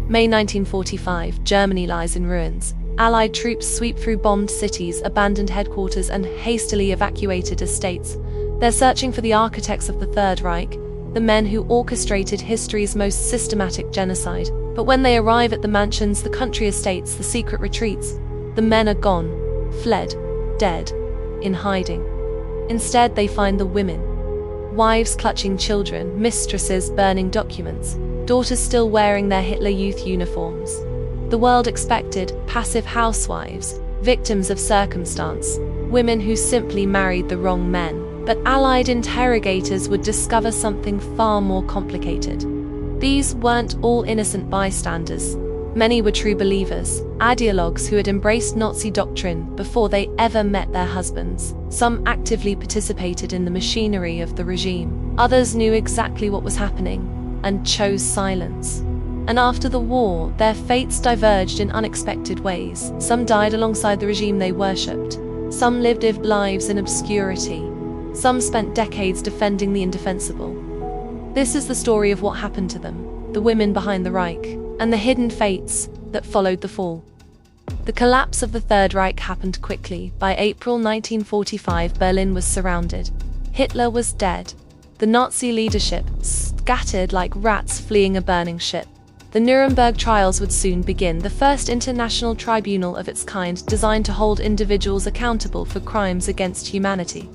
May 1945, Germany lies in ruins. Allied troops sweep through bombed cities, abandoned headquarters, and hastily evacuated estates. They're searching for the architects of the Third Reich, the men who orchestrated history's most systematic genocide. But when they arrive at the mansions, the country estates, the secret retreats, the men are gone, fled, dead, in hiding. Instead, they find the women. Wives clutching children, mistresses burning documents, daughters still wearing their Hitler Youth uniforms. The world expected passive housewives, victims of circumstance, women who simply married the wrong men. But Allied interrogators would discover something far more complicated. These weren't all innocent bystanders. Many were true believers, ideologues who had embraced Nazi doctrine before they ever met their husbands. Some actively participated in the machinery of the regime. Others knew exactly what was happening and chose silence. And after the war, their fates diverged in unexpected ways. Some died alongside the regime they worshipped. Some lived lives in obscurity. Some spent decades defending the indefensible. This is the story of what happened to them, the women behind the Reich, and the hidden fates that followed the fall. The collapse of the Third Reich happened quickly. By April 1945, Berlin was surrounded. Hitler was dead. The Nazi leadership scattered like rats fleeing a burning ship. The Nuremberg trials would soon begin, the first international tribunal of its kind designed to hold individuals accountable for crimes against humanity.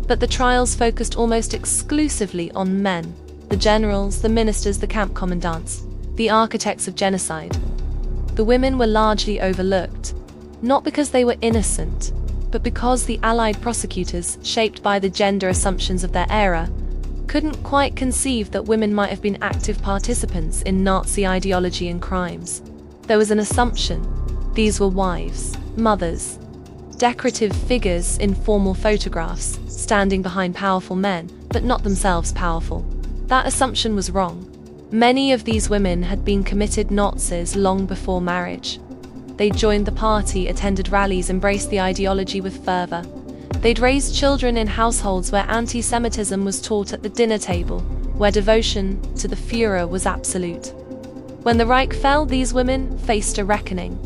But the trials focused almost exclusively on men, the generals, the ministers, the camp commandants, the architects of genocide. The women were largely overlooked, not because they were innocent, but because the Allied prosecutors, shaped by the gender assumptions of their era, couldn't quite conceive that women might have been active participants in Nazi ideology and crimes. There was an assumption. These were wives, mothers, decorative figures in formal photographs, standing behind powerful men, but not themselves powerful. That assumption was wrong. Many of these women had been committed Nazis long before marriage. They joined the party, attended rallies, embraced the ideology with fervor. They'd raised children in households where anti-Semitism was taught at the dinner table, where devotion to the Führer was absolute. When the Reich fell, these women faced a reckoning.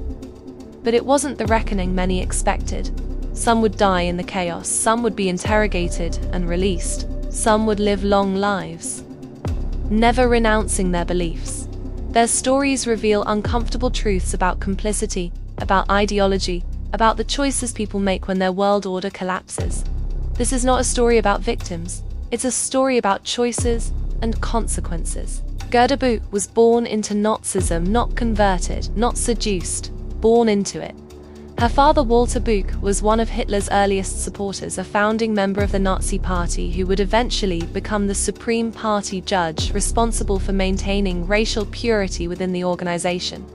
But it wasn't the reckoning many expected. Some would die in the chaos, some would be interrogated and released, some would live long lives, never renouncing their beliefs. Their stories reveal uncomfortable truths about complicity, about ideology, about the choices people make when their world order collapses. This is not a story about victims, it's a story about choices and consequences. Gerda Buch was born into Nazism, not converted, not seduced, born into it. Her father, Walter Buch, was one of Hitler's earliest supporters, a founding member of the Nazi Party who would eventually become the Supreme Party judge responsible for maintaining racial purity within the organization.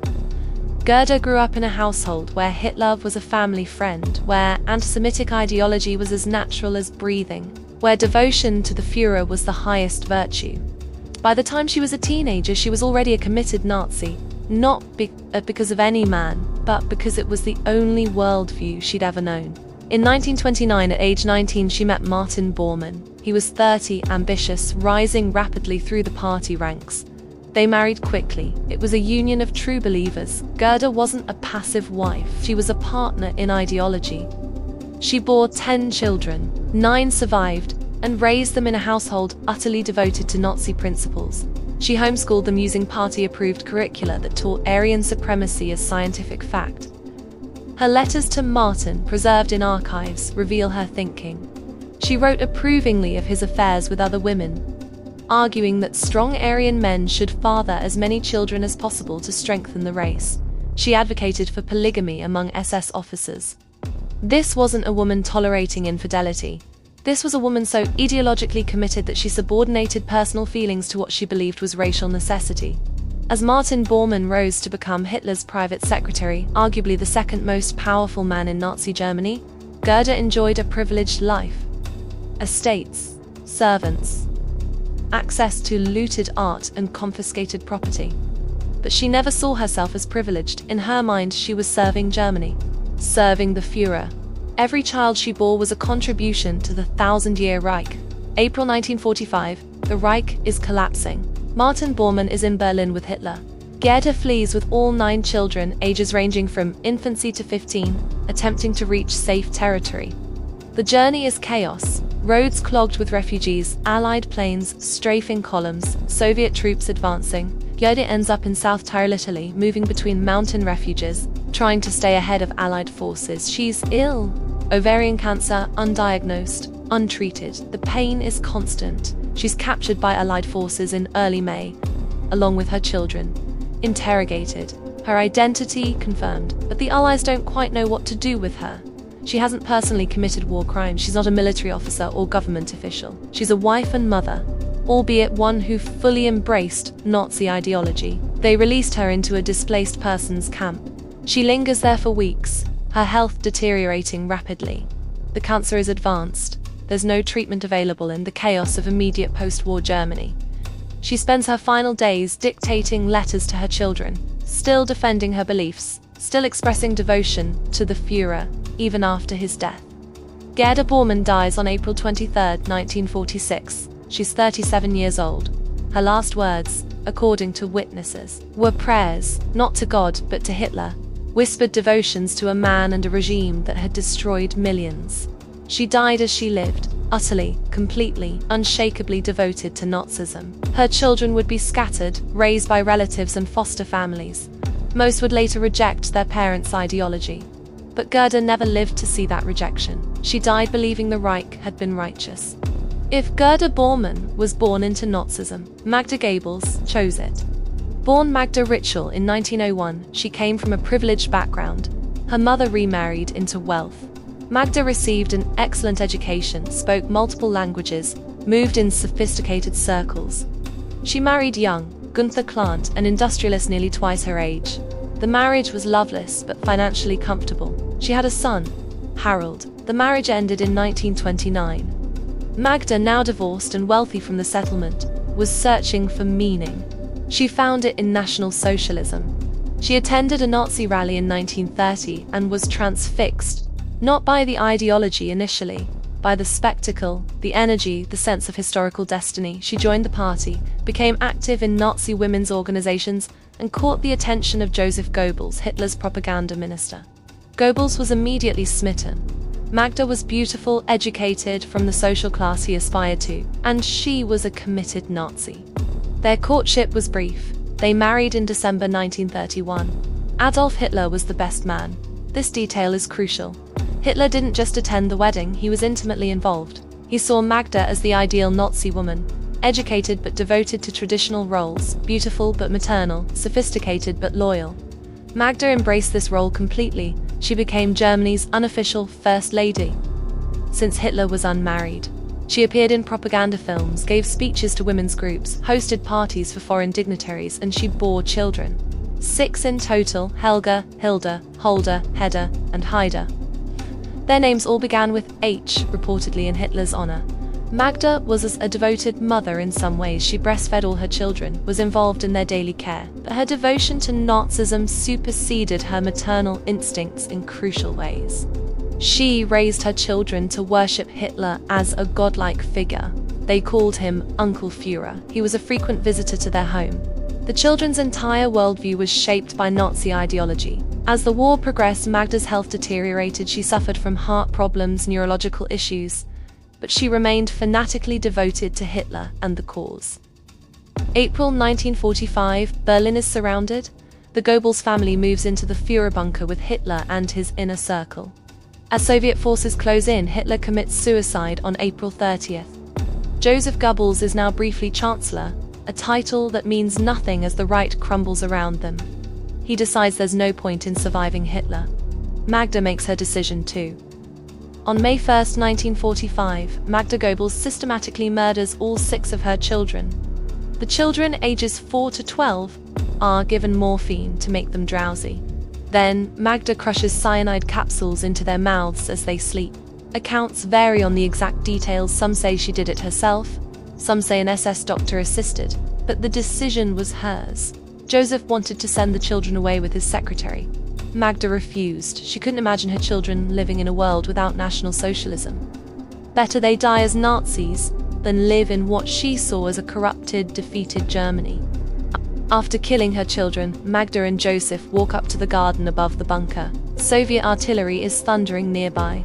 Gerda grew up in a household where Hitler was a family friend, where anti-Semitic ideology was as natural as breathing, where devotion to the Führer was the highest virtue. By the time she was a teenager, she was already a committed Nazi, not because of any man, but because it was the only worldview she'd ever known. In 1929, at age 19, she met Martin Bormann. He was 30, ambitious, rising rapidly through the party ranks. They married quickly. It was a union of true believers. Gerda wasn't a passive wife. She was a partner in ideology. She bore 10 children, 9 survived, and raised them in a household utterly devoted to Nazi principles. She homeschooled them using party-approved curricula that taught Aryan supremacy as scientific fact. Her letters to Martin, preserved in archives, reveal her thinking. She wrote approvingly of his affairs with other women, arguing that strong Aryan men should father as many children as possible to strengthen the race. She advocated for polygamy among SS officers. This wasn't a woman tolerating infidelity. This was a woman so ideologically committed that she subordinated personal feelings to what she believed was racial necessity. As Martin Bormann rose to become Hitler's private secretary, arguably the second most powerful man in Nazi Germany, Gerda enjoyed a privileged life. Estates, servants, access to looted art and confiscated property. But she never saw herself as privileged. In her mind, she was serving Germany, serving the Führer. Every child she bore was a contribution to the Thousand-Year Reich. April 1945, the Reich is collapsing. Martin Bormann is in Berlin with Hitler. Gerda flees with all 9 children, ages ranging from infancy to 15, attempting to reach safe territory. The journey is chaos. Roads clogged with refugees, Allied planes strafing columns, Soviet troops advancing. Gerda ends up in South Tyrol, Italy, moving between mountain refuges, trying to stay ahead of Allied forces. She's ill. Ovarian cancer, undiagnosed, untreated. The pain is constant. She's captured by Allied forces in early May, along with her children. Interrogated. Her identity confirmed, but the Allies don't quite know what to do with her. She hasn't personally committed war crimes. She's not a military officer or government official. She's a wife and mother, albeit one who fully embraced Nazi ideology. They released her into a displaced persons camp. She lingers there for weeks, her health deteriorating rapidly. The cancer is advanced. There's no treatment available in the chaos of immediate post-war Germany. She spends her final days dictating letters to her children, still defending her beliefs, still expressing devotion to the Führer, even after his death. Gerda Bormann dies on April 23, 1946. She's 37 years old. Her last words, according to witnesses, were prayers, not to God but to Hitler, whispered devotions to a man and a regime that had destroyed millions. She died as she lived, utterly, completely, unshakably devoted to Nazism. Her children would be scattered, raised by relatives and foster families. Most would later reject their parents' ideology. But Gerda never lived to see that rejection. She died believing the Reich had been righteous. If Gerda Bormann was born into Nazism, Magda Goebbels chose it. Born Magda Ritschl in 1901, she came from a privileged background. Her mother remarried into wealth. Magda received an excellent education, spoke multiple languages, moved in sophisticated circles. She married young, Gunther Klant, an industrialist nearly twice her age. The marriage was loveless but financially comfortable. She had a son, Harold. The marriage ended in 1929. Magda, now divorced and wealthy from the settlement, was searching for meaning. She found it in National Socialism. She attended a Nazi rally in 1930 and was transfixed, not by the ideology initially, by the spectacle, the energy, the sense of historical destiny. She joined the party, became active in Nazi women's organizations, and caught the attention of Joseph Goebbels, Hitler's propaganda minister. Goebbels was immediately smitten. Magda was beautiful, educated, from the social class he aspired to, and she was a committed Nazi. Their courtship was brief. They married in December 1931. Adolf Hitler was the best man. This detail is crucial. Hitler didn't just attend the wedding, he was intimately involved. He saw Magda as the ideal Nazi woman, educated but devoted to traditional roles, beautiful but maternal, sophisticated but loyal. Magda embraced this role completely. She became Germany's unofficial First Lady. Since Hitler was unmarried, she appeared in propaganda films, gave speeches to women's groups, hosted parties for foreign dignitaries, and she bore children. 6 in total: Helga, Hilda, Holder, Hedda, and Haida. Their names all began with H, reportedly in Hitler's honor. Magda was a devoted mother in some ways. She breastfed all her children, was involved in their daily care, but her devotion to Nazism superseded her maternal instincts in crucial ways. She raised her children to worship Hitler as a godlike figure. They called him Uncle Führer. He was a frequent visitor to their home. The children's entire worldview was shaped by Nazi ideology. As the war progressed, Magda's health deteriorated. She suffered from heart problems, neurological issues, but she remained fanatically devoted to Hitler and the cause. April 1945, Berlin is surrounded. The Goebbels family moves into the Führer bunker with Hitler and his inner circle. As Soviet forces close in, Hitler commits suicide on April 30th. Joseph Goebbels is now briefly Chancellor, a title that means nothing as the right crumbles around them. He decides there's no point in surviving Hitler. Magda makes her decision too. On May 1, 1945, Magda Goebbels systematically murders all 6 of her children. The children, ages 4 to 12, are given morphine to make them drowsy. Then, Magda crushes cyanide capsules into their mouths as they sleep. Accounts vary on the exact details. Some say she did it herself, some say an SS doctor assisted, but the decision was hers. Joseph wanted to send the children away with his secretary. Magda refused. She couldn't imagine her children living in a world without National Socialism. Better they die as Nazis than live in what she saw as a corrupted, defeated Germany. After killing her children, Magda and Joseph walk up to the garden above the bunker. Soviet artillery is thundering nearby.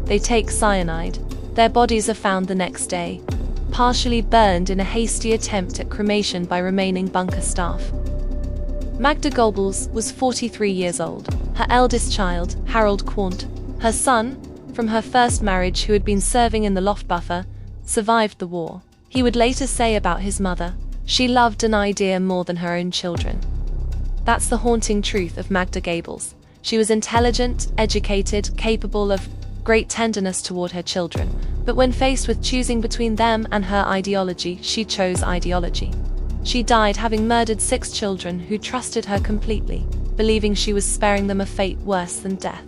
They take cyanide. Their bodies are found the next day, partially burned in a hasty attempt at cremation by remaining bunker staff. Magda Goebbels was 43 years old. Her eldest child, Harold Quandt, her son, from her first marriage who had been serving in the Luftwaffe, survived the war. He would later say about his mother, "She loved an idea more than her own children." That's the haunting truth of Magda Goebbels. She was intelligent, educated, capable of great tenderness toward her children, but when faced with choosing between them and her ideology, she chose ideology. She died having murdered 6 children who trusted her completely, believing she was sparing them a fate worse than death.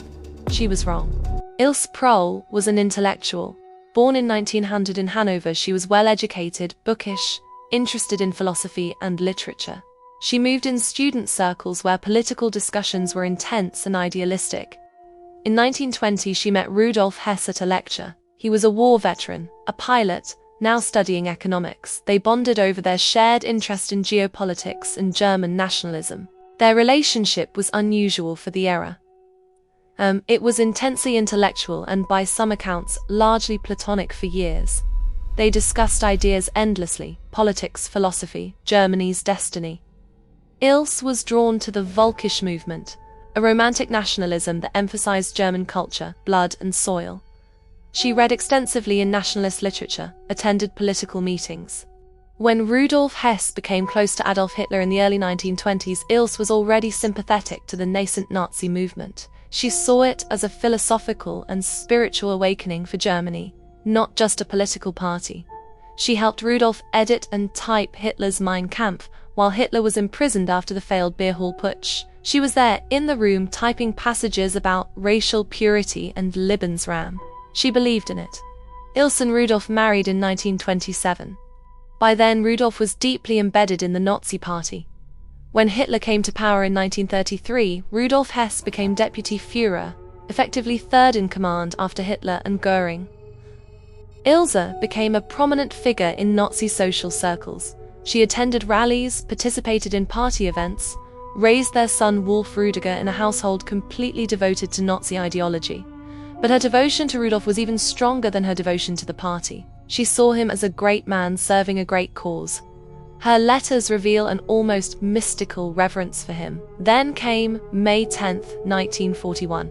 She was wrong. Ilse Proll was an intellectual. Born in 1900 in Hanover, she was well-educated, bookish, interested in philosophy and literature. She moved in student circles where political discussions were intense and idealistic. In 1920, she met Rudolf Hess at a lecture. He was a war veteran, a pilot, now studying economics. They bonded over their shared interest in geopolitics and German nationalism. Their relationship was unusual for the era. It was intensely intellectual and, by some accounts, largely platonic for years. They discussed ideas endlessly: politics, philosophy, Germany's destiny. Ilse was drawn to the Völkisch movement, a romantic nationalism that emphasized German culture, blood and soil. She read extensively in nationalist literature, attended political meetings. When Rudolf Hess became close to Adolf Hitler in the early 1920s, Ilse was already sympathetic to the nascent Nazi movement. She saw it as a philosophical and spiritual awakening for Germany, not just a political party. She helped Rudolf edit and type Hitler's Mein Kampf while Hitler was imprisoned after the failed beer hall putsch. She was there, in the room, typing passages about racial purity and Lebensraum. She believed in it. Ilse and Rudolf married in 1927. By then, Rudolf was deeply embedded in the Nazi Party. When Hitler came to power in 1933, Rudolf Hess became Deputy Führer, effectively third in command after Hitler and Göring. Ilse became a prominent figure in Nazi social circles. She attended rallies, participated in party events, raised their son Wolf Rudiger in a household completely devoted to Nazi ideology. But her devotion to Rudolf was even stronger than her devotion to the party. She saw him as a great man serving a great cause. Her letters reveal an almost mystical reverence for him. Then came May 10, 1941.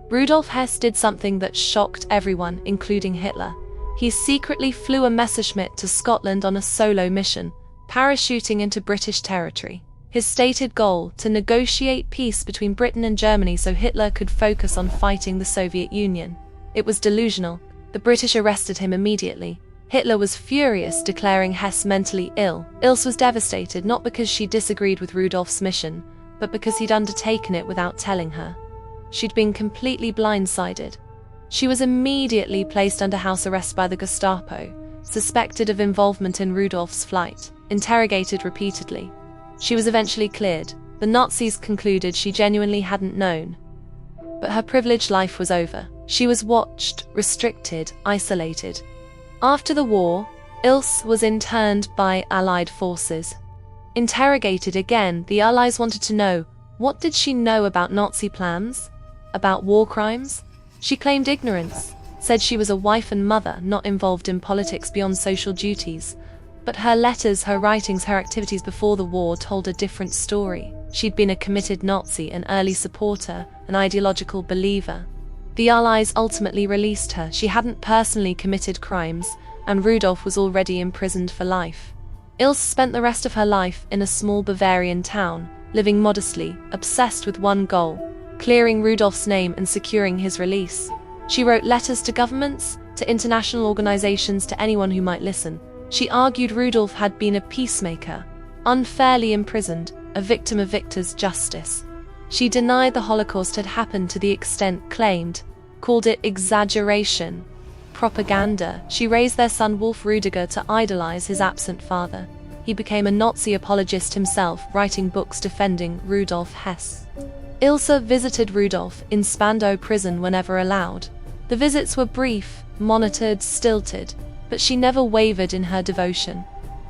Rudolf Hess did something that shocked everyone, including Hitler. He secretly flew a Messerschmitt to Scotland on a solo mission, parachuting into British territory. His stated goal: to negotiate peace between Britain and Germany so Hitler could focus on fighting the Soviet Union. It was delusional. The British arrested him immediately. Hitler was furious, declaring Hess mentally ill. Ilse was devastated, not because she disagreed with Rudolf's mission, but because he'd undertaken it without telling her. She'd been completely blindsided. She was immediately placed under house arrest by the Gestapo, suspected of involvement in Rudolf's flight, interrogated repeatedly. She was eventually cleared. The Nazis concluded she genuinely hadn't known. But her privileged life was over. She was watched, restricted, isolated. After the war, Ilse was interned by Allied forces. Interrogated again, the Allies wanted to know, what did she know about Nazi plans? About war crimes? She claimed ignorance, said she was a wife and mother, not involved in politics beyond social duties. But her letters, her writings, her activities before the war told a different story. She'd been a committed Nazi, an early supporter, an ideological believer. The Allies ultimately released her. She hadn't personally committed crimes, and Rudolf was already imprisoned for life. Ilse spent the rest of her life in a small Bavarian town, living modestly, obsessed with one goal: clearing Rudolf's name and securing his release. She wrote letters to governments, to international organizations, to anyone who might listen. She argued Rudolf had been a peacemaker, unfairly imprisoned, a victim of victors' justice. She denied the Holocaust had happened to the extent claimed, called it exaggeration, propaganda. She raised their son Wolf Rudiger to idolize his absent father. He became a Nazi apologist himself, writing books defending Rudolf Hess. Ilse visited Rudolf in Spandau prison whenever allowed. The visits were brief, monitored, stilted, but she never wavered in her devotion.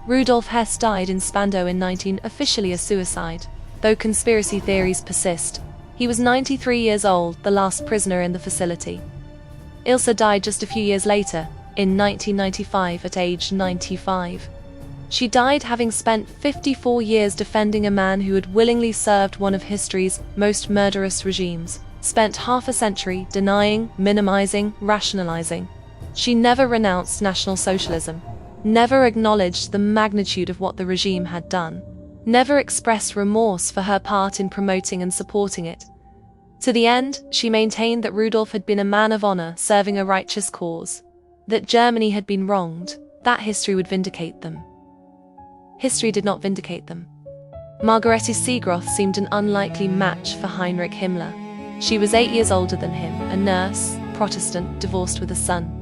Rudolf Hess died in Spandau in 19, officially a suicide, though conspiracy theories persist. He was 93 years old, the last prisoner in the facility. Ilse died just a few years later, in 1995 at age 95. She died having spent 54 years defending a man who had willingly served one of history's most murderous regimes, spent half a century denying, minimizing, rationalizing. She never renounced National Socialism, never acknowledged the magnitude of what the regime had done, never expressed remorse for her part in promoting and supporting it. To the end, she maintained that Rudolf had been a man of honor serving a righteous cause, that Germany had been wronged, that history would vindicate them. History did not vindicate them. Margarete Segroth seemed an unlikely match for Heinrich Himmler. She was 8 years older than him, a nurse, Protestant, divorced with a son.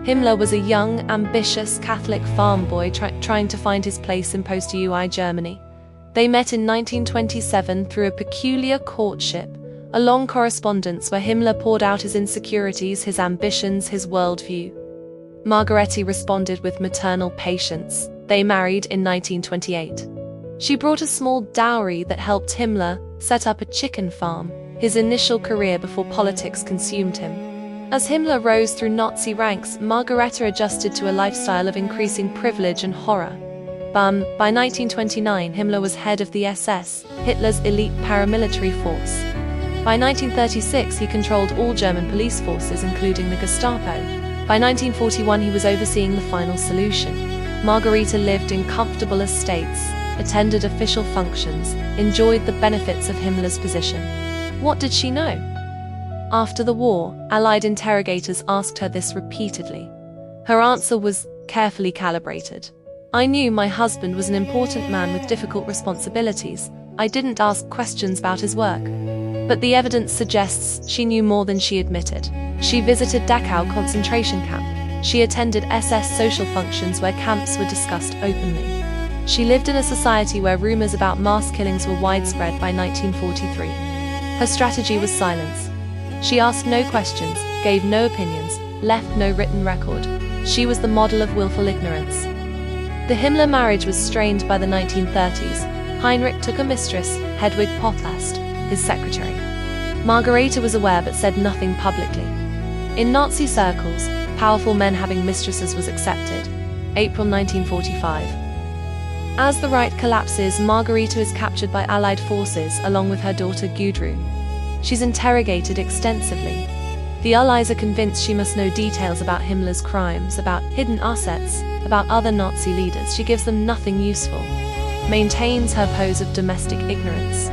Himmler was a young, ambitious Catholic farm boy trying to find his place in post-UI Germany. They met in 1927 through a peculiar courtship, a long correspondence where Himmler poured out his insecurities, his ambitions, his worldview. Margarete responded with maternal patience. They married in 1928. She brought a small dowry that helped Himmler set up a chicken farm, his initial career before politics consumed him. As Himmler rose through Nazi ranks, Margarete adjusted to a lifestyle of increasing privilege and horror. By 1929, Himmler was head of the SS, Hitler's elite paramilitary force. By 1936, he controlled all German police forces, including the Gestapo. By 1941, he was overseeing the final solution. Margarete lived in comfortable estates, attended official functions, enjoyed the benefits of Himmler's position. What did she know? After the war, Allied interrogators asked her this repeatedly. Her answer was carefully calibrated. I knew my husband was an important man with difficult responsibilities. I didn't ask questions about his work. But the evidence suggests she knew more than she admitted. She visited Dachau concentration camp. She attended SS social functions where camps were discussed openly. She lived in a society where rumors about mass killings were widespread by 1943. Her strategy was silence. She asked no questions, gave no opinions, left no written record. She was the model of willful ignorance. The Himmler marriage was strained by the 1930s. Heinrich took a mistress, Hedwig Pothast, his secretary. Margarete was aware but said nothing publicly. In Nazi circles, powerful men having mistresses was accepted. April 1945. As the Reich collapses, Margarete is captured by Allied forces along with her daughter Gudrun. She's interrogated extensively. The Allies are convinced she must know details about Himmler's crimes, about hidden assets, about other Nazi leaders. She gives them nothing useful. Maintains her pose of domestic ignorance.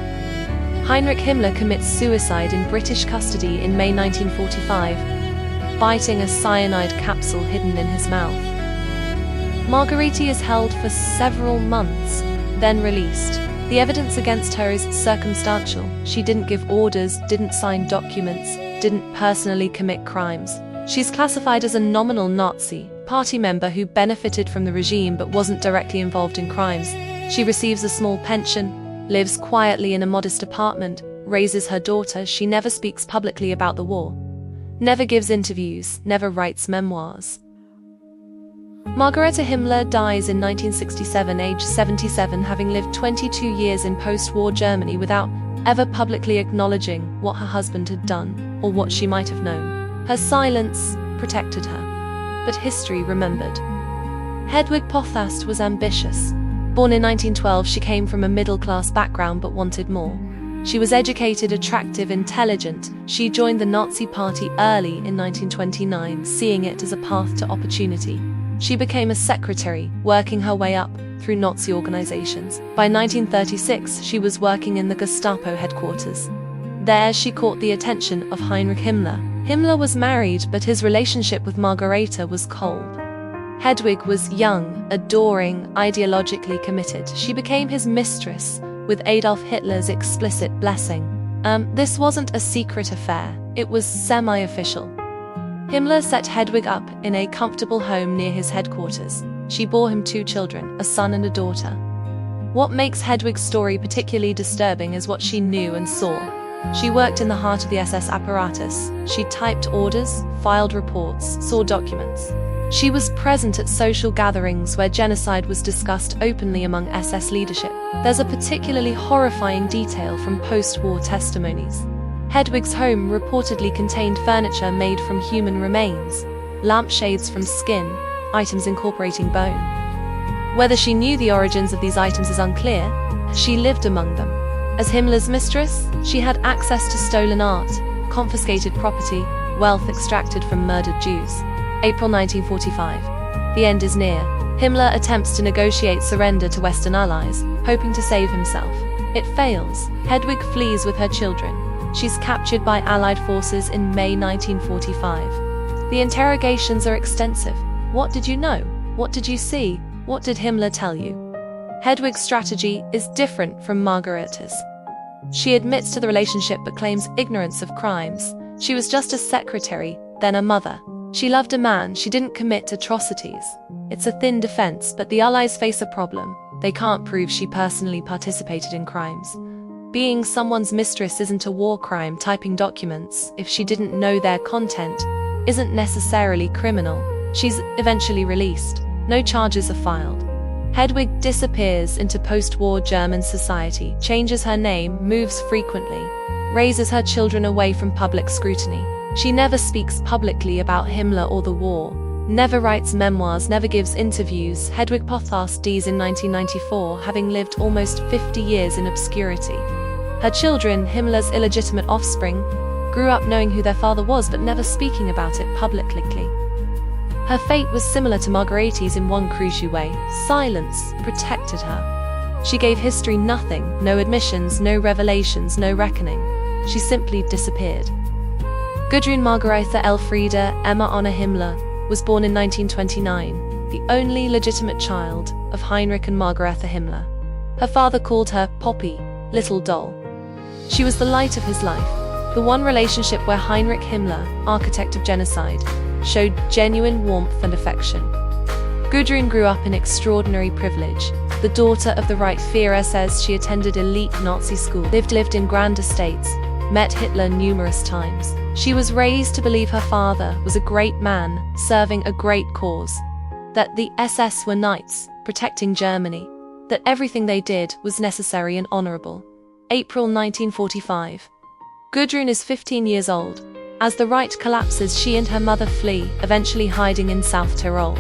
Heinrich Himmler commits suicide in British custody in May 1945, biting a cyanide capsule hidden in his mouth. Margarete is held for several months, then released. The evidence against her is circumstantial. She didn't give orders, didn't sign documents, didn't personally commit crimes. She's classified as a nominal Nazi, party member who benefited from the regime but wasn't directly involved in crimes. She receives a small pension, lives quietly in a modest apartment, raises her daughter. She never speaks publicly about the war, never gives interviews, never writes memoirs. Margarete Himmler dies in 1967, aged 77, having lived 22 years in post-war Germany without ever publicly acknowledging what her husband had done or what she might have known. Her silence protected her, but history remembered. Hedwig Pothast was ambitious. Born in 1912, she came from a middle-class background but wanted more. She was educated, attractive, intelligent. She joined the Nazi Party early in 1929, seeing it as a path to opportunity. She became a secretary, working her way up through Nazi organizations. By 1936, she was working in the Gestapo headquarters. There, she caught the attention of Heinrich Himmler. Himmler was married, but his relationship with Margarete was cold. Hedwig was young, adoring, ideologically committed. She became his mistress, with Adolf Hitler's explicit blessing. This wasn't a secret affair, it was semi-official. Himmler set Hedwig up in a comfortable home near his headquarters. She bore him 2 children, a son and a daughter. What makes Hedwig's story particularly disturbing is what she knew and saw. She worked in the heart of the SS apparatus. She typed orders, filed reports, saw documents. She was present at social gatherings where genocide was discussed openly among SS leadership. There's a particularly horrifying detail from post-war testimonies. Hedwig's home reportedly contained furniture made from human remains, lampshades from skin, items incorporating bone. Whether she knew the origins of these items is unclear. She lived among them. As Himmler's mistress, she had access to stolen art, confiscated property, wealth extracted from murdered Jews. April 1945. The end is near. Himmler attempts to negotiate surrender to Western allies, hoping to save himself. It fails. Hedwig flees with her children. She's captured by Allied forces in May 1945. The interrogations are extensive. What did you know? What did you see? What did Himmler tell you? Hedwig's strategy is different from Margarete's. She admits to the relationship but claims ignorance of crimes. She was just a secretary, then a mother. She loved a man, she didn't commit atrocities. It's a thin defense, but the Allies face a problem. They can't prove she personally participated in crimes. Being someone's mistress isn't a war crime. Typing documents, if she didn't know their content, isn't necessarily criminal. She's eventually released. No charges are filed. Hedwig disappears into post-war German society, changes her name, moves frequently, raises her children away from public scrutiny. She never speaks publicly about Himmler or the war, never writes memoirs, never gives interviews. Hedwig Pothast dies in 1994, having lived almost 50 years in obscurity. Her children, Himmler's illegitimate offspring, grew up knowing who their father was but never speaking about it publicly. Her fate was similar to Margarete's in one crucial way. Silence protected her. She gave history nothing, no admissions, no revelations, no reckoning. She simply disappeared. Gudrun Margaretha Elfriede Emma Anna Himmler was born in 1929, the only legitimate child of Heinrich and Margaretha Himmler. Her father called her Poppy, little doll. She was the light of his life, the one relationship where Heinrich Himmler, architect of genocide, showed genuine warmth and affection. Gudrun grew up in extraordinary privilege. The daughter of the Reichsführer says she attended elite Nazi school, lived in grand estates, met Hitler numerous times. She was raised to believe her father was a great man, serving a great cause, that the SS were knights, protecting Germany, that everything they did was necessary and honorable. April 1945. Gudrun is 15 years old. As the Reich collapses, she and her mother flee, eventually hiding in South Tyrol.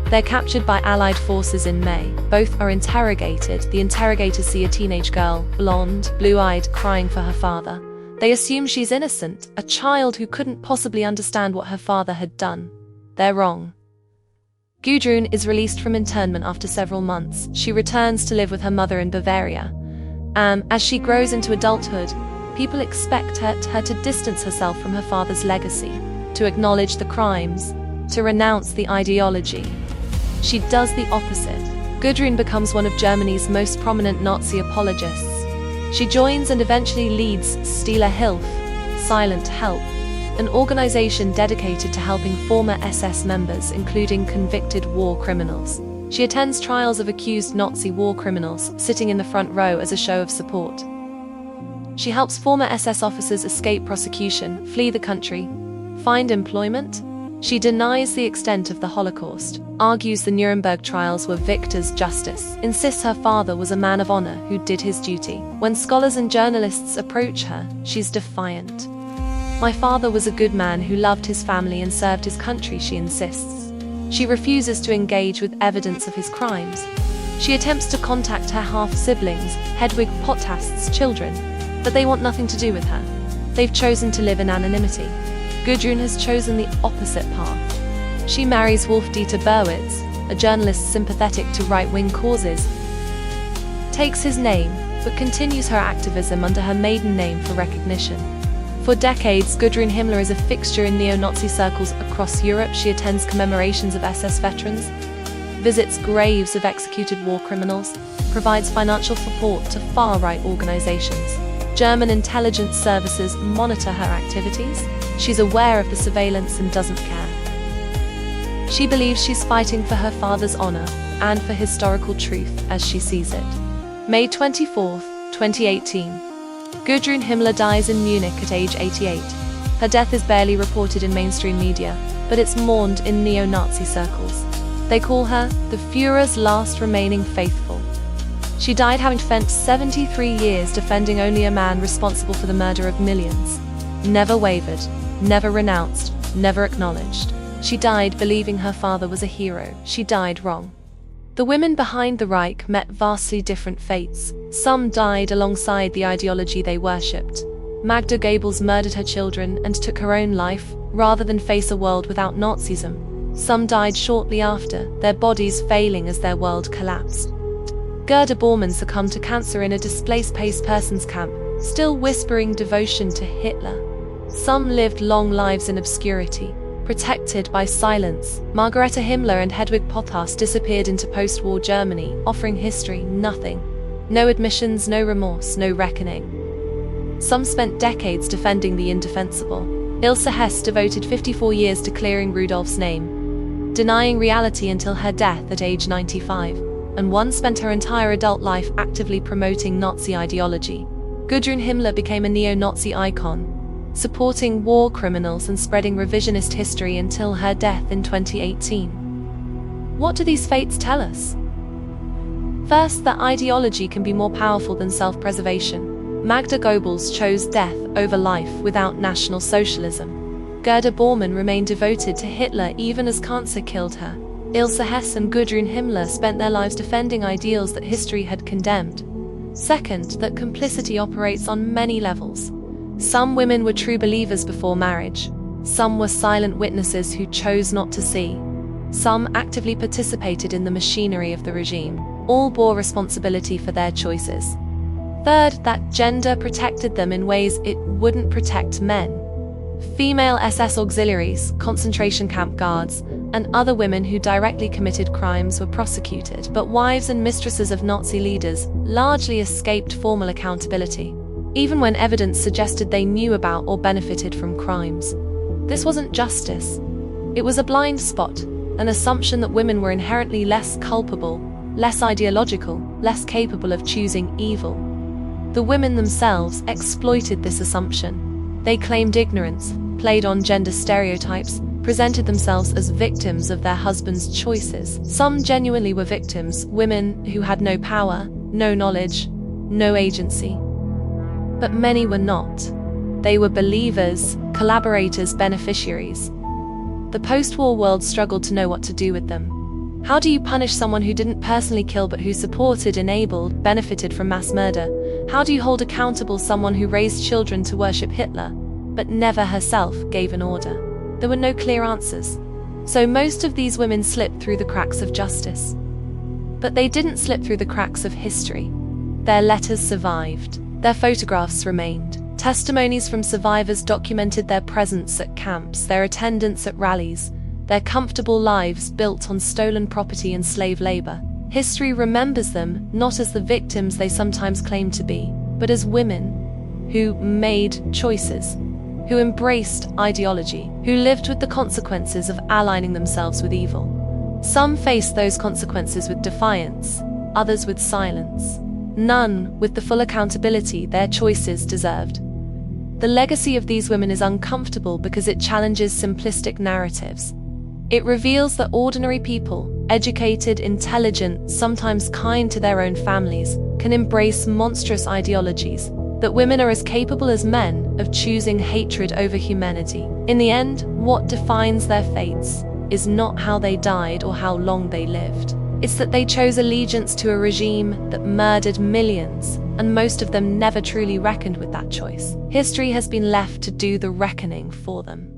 They're captured by Allied forces in May. Both are interrogated. The interrogators see a teenage girl, blonde, blue-eyed, crying for her father. They assume she's innocent, a child who couldn't possibly understand what her father had done. They're wrong. Gudrun is released from internment after several months. She returns to live with her mother in Bavaria. As she grows into adulthood, people expect her to distance herself from her father's legacy, to acknowledge the crimes, to renounce the ideology. She does the opposite. Gudrun becomes one of Germany's most prominent Nazi apologists. She joins and eventually leads Stille Hilfe, Silent Help, an organization dedicated to helping former SS members, including convicted war criminals. She attends trials of accused Nazi war criminals, sitting in the front row as a show of support. She helps former SS officers escape prosecution, flee the country, find employment. She denies the extent of the Holocaust, argues the Nuremberg trials were victors' justice, insists her father was a man of honor who did his duty. When scholars and journalists approach her, she's defiant. My father was a good man who loved his family and served his country, she insists. She refuses to engage with evidence of his crimes. She attempts to contact her half-siblings, Hedwig Pothast's children, but they want nothing to do with her. They've chosen to live in anonymity. Gudrun has chosen the opposite path. She marries Wolf-Dieter Berwitz, a journalist sympathetic to right-wing causes, takes his name, but continues her activism under her maiden name for recognition. For decades, Gudrun Himmler is a fixture in neo-Nazi circles across Europe. She attends commemorations of SS veterans, visits graves of executed war criminals, provides financial support to far-right organizations. German intelligence services monitor her activities. She's aware of the surveillance and doesn't care. She believes she's fighting for her father's honor and for historical truth as she sees it. May 24, 2018. Gudrun Himmler dies in Munich at age 88. Her death is barely reported in mainstream media. but it's mourned in neo-Nazi circles. They call her the Führer's last remaining faithful. She died having spent 73 years defending only a man responsible for the murder of millions. Never wavered, never renounced, never acknowledged. She died believing her father was a hero. She died wrong. The women behind the Reich met vastly different fates. Some died alongside the ideology they worshipped. Magda Goebbels murdered her children and took her own life, rather than face a world without Nazism. Some died shortly after, their bodies failing as their world collapsed. Gerda Bormann succumbed to cancer in a displaced persons camp, still whispering devotion to Hitler. Some lived long lives in obscurity, protected by silence. Margareta Himmler and Hedwig Potthast disappeared into post-war Germany, offering history nothing. No admissions, no remorse, no reckoning. Some spent decades defending the indefensible. Ilse Hess devoted 54 years to clearing Rudolf's name, denying reality until her death at age 95, and one spent her entire adult life actively promoting Nazi ideology. Gudrun Himmler became a neo-Nazi icon, supporting war criminals and spreading revisionist history until her death in 2018. What do these fates tell us? First, that ideology can be more powerful than self-preservation. Magda Goebbels chose death over life without National Socialism. Gerda Bormann remained devoted to Hitler even as cancer killed her. Ilse Hess and Gudrun Himmler spent their lives defending ideals that history had condemned. Second, that complicity operates on many levels. Some women were true believers before marriage. Some were silent witnesses who chose not to see. Some actively participated in the machinery of the regime. All bore responsibility for their choices. Third, that gender protected them in ways it wouldn't protect men. Female SS auxiliaries, concentration camp guards, and other women who directly committed crimes were prosecuted, but wives and mistresses of Nazi leaders largely escaped formal accountability, even when evidence suggested they knew about or benefited from crimes. This wasn't justice. It was a blind spot, an assumption that women were inherently less culpable, less ideological, less capable of choosing evil. The women themselves exploited this assumption. They claimed ignorance, played on gender stereotypes, presented themselves as victims of their husbands' choices. Some genuinely were victims, women who had no power, no knowledge, no agency. But many were not. They were believers, collaborators, beneficiaries. The post-war world struggled to know what to do with them. How do you punish someone who didn't personally kill but who supported, enabled, benefited from mass murder? How do you hold accountable someone who raised children to worship Hitler, but never herself gave an order? There were no clear answers. So most of these women slipped through the cracks of justice. But they didn't slip through the cracks of history. Their letters survived. Their photographs remained. Testimonies from survivors documented their presence at camps, their attendance at rallies, their comfortable lives built on stolen property and slave labor. History remembers them not as the victims they sometimes claim to be, but as women who made choices, who embraced ideology, who lived with the consequences of aligning themselves with evil. Some faced those consequences with defiance, others with silence. None with the full accountability their choices deserved. The legacy of these women is uncomfortable because it challenges simplistic narratives. It reveals that ordinary people, educated, intelligent, sometimes kind to their own families, can embrace monstrous ideologies, that women are as capable as men of choosing hatred over humanity. In the end, what defines their fates is not how they died or how long they lived. It's that they chose allegiance to a regime that murdered millions, and most of them never truly reckoned with that choice. History has been left to do the reckoning for them.